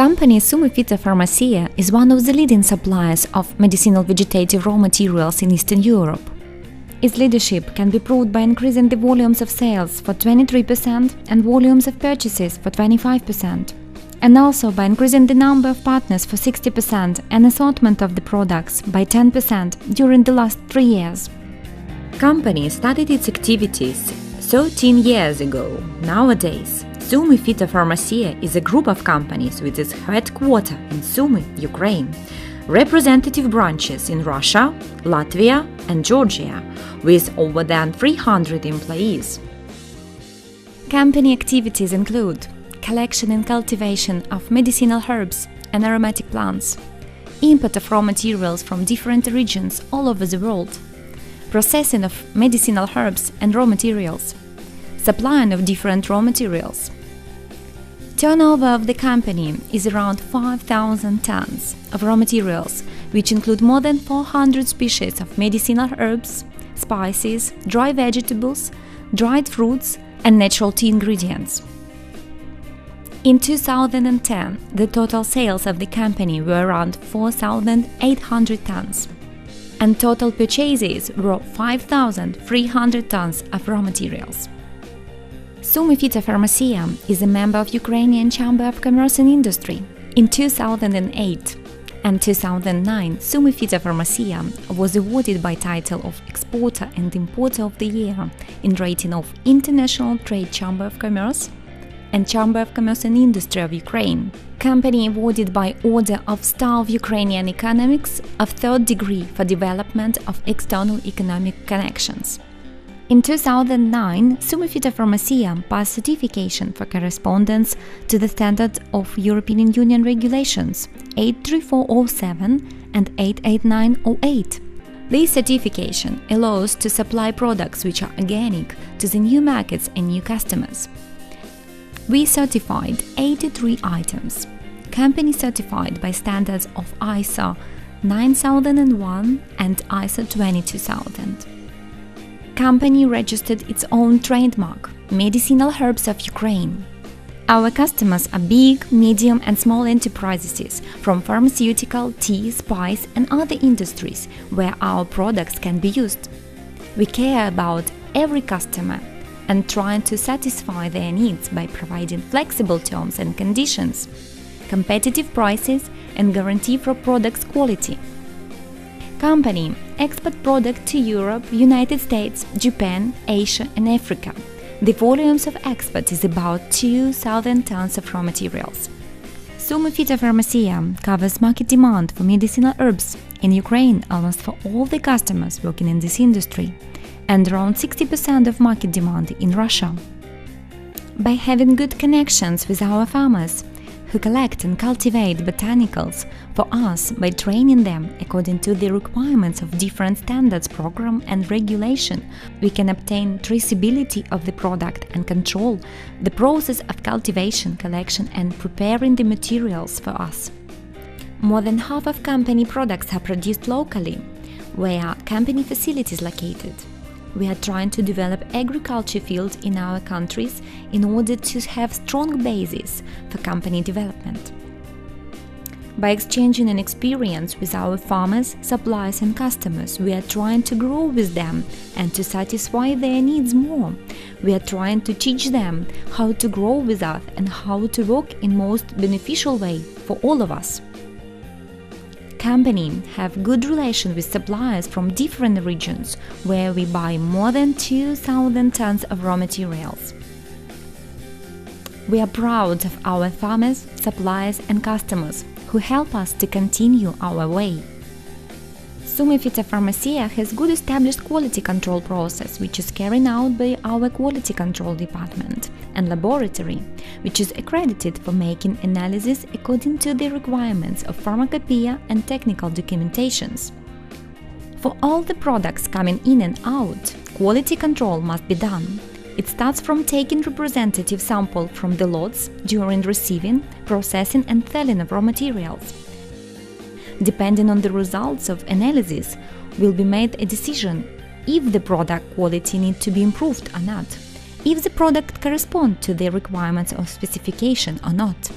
Company Summa Phytopharmacia is one of the leading suppliers of medicinal vegetative raw materials in Eastern Europe. Its leadership can be proved by increasing the volumes of sales for 23% and volumes of purchases for 25%, and also by increasing the number of partners for 60% and assortment of the products by 10% during the last 3 years. Company started its activities 13 years ago. Nowadays, Summa Phytopharmacia is a group of companies with its headquarters in Sumy, Ukraine, representative branches in Russia, Latvia and Georgia, with over than 300 employees. Company activities include collection and cultivation of medicinal herbs and aromatic plants, import of raw materials from different regions all over the world, processing of medicinal herbs and raw materials, supplying of different raw materials. Turnover of the company is around 5,000 tons of raw materials, which include more than 400 species of medicinal herbs, spices, dry vegetables, dried fruits, and natural tea ingredients. In 2010, the total sales of the company were around 4,800 tons, and total purchases were 5,300 tons of raw materials. Summa Phytopharmacia is a member of Ukrainian Chamber of Commerce and Industry. In 2008 and 2009, Summa Phytopharmacia was awarded by title of Exporter and Importer of the Year in rating of International Trade Chamber of Commerce and Chamber of Commerce and Industry of Ukraine. Company awarded by Order of Star of Ukrainian Economics of third degree for development of external economic connections. In 2009, Summa Phytopharmacia passed certification for correspondence to the standards of European Union Regulations 83407 and 88908. This certification allows to supply products which are organic to the new markets and new customers. We certified 83 items. Company certified by standards of ISO 9001 and ISO 22000. Company registered its own trademark, Medicinal Herbs of Ukraine. Our customers are big, medium and small enterprises from pharmaceutical, tea, spice and other industries where our products can be used. We care about every customer and try to satisfy their needs by providing flexible terms and conditions, competitive prices and guarantee for products' quality. Company export product to Europe, United States, Japan, Asia and Africa. The volumes of export is about 2,000 tons of raw materials. Summa Phytopharmacia covers market demand for medicinal herbs in Ukraine almost for all the customers working in this industry, and around 60% of market demand in Russia. By having good connections with our farmers, who collect and cultivate botanicals for us by training them according to the requirements of different standards, program and regulation, we can obtain traceability of the product and control the process of cultivation, collection and preparing the materials for us. More than half of company products are produced locally, where company facilities located. We are trying to develop agriculture field in our countries in order to have strong basis for company development. By exchanging an experience with our farmers, suppliers and customers, we are trying to grow with them and to satisfy their needs more. We are trying to teach them how to grow with us and how to work in most beneficial way for all of us. Company have good relation with suppliers from different regions where we buy more than 2,000 tons of raw materials. We are proud of our farmers, suppliers and customers who help us to continue our way. Summa Phytopharmacia has good established quality control process, which is carried out by our quality control department and laboratory, which is accredited for making analysis according to the requirements of pharmacopoeia and technical documentations. For all the products coming in and out, quality control must be done. It starts from taking representative sample from the lots during receiving, processing and selling of raw materials. Depending on the results of analysis, will be made a decision if the product quality needs to be improved or not, if the product corresponds to the requirements of specification or not.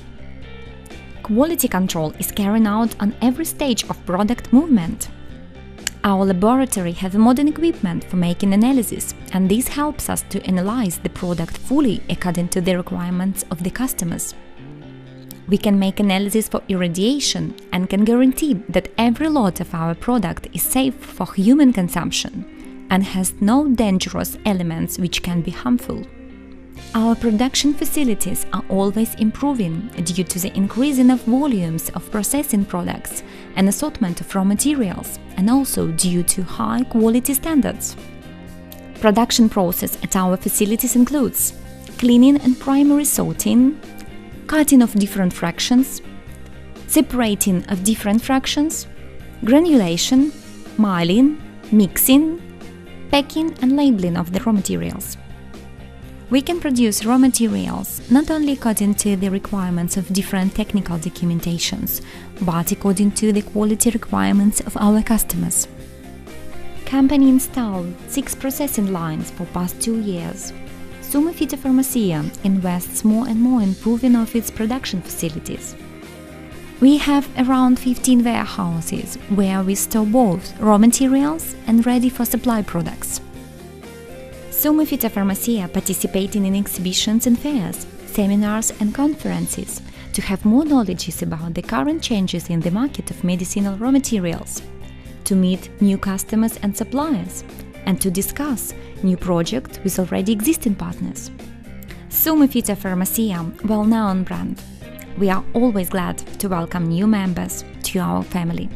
Quality control is carried out on every stage of product movement. Our laboratory has modern equipment for making analysis, and this helps us to analyze the product fully according to the requirements of the customers. We can make analysis for irradiation and can guarantee that every lot of our product is safe for human consumption and has no dangerous elements which can be harmful. Our production facilities are always improving due to the increasing of volumes of processing products and assortment of raw materials, and also due to high quality standards. Production process at our facilities includes cleaning and primary sorting, cutting of different fractions, separating of different fractions, granulation, milling, mixing, packing and labeling of the raw materials. We can produce raw materials not only according to the requirements of different technical documentations, but according to the quality requirements of our customers. Company installed 6 processing lines for past 2 years. Summa Phytopharmacia invests more and more in improving of its production facilities. We have around 15 warehouses where we store both raw materials and ready-for-supply products. Summa Phytopharmacia participating in exhibitions and fairs, seminars and conferences to have more knowledge about the current changes in the market of medicinal raw materials, to meet new customers and suppliers, and to discuss new projects with already existing partners. Summa Phytopharmacia, well-known brand. We are always glad to welcome new members to our family.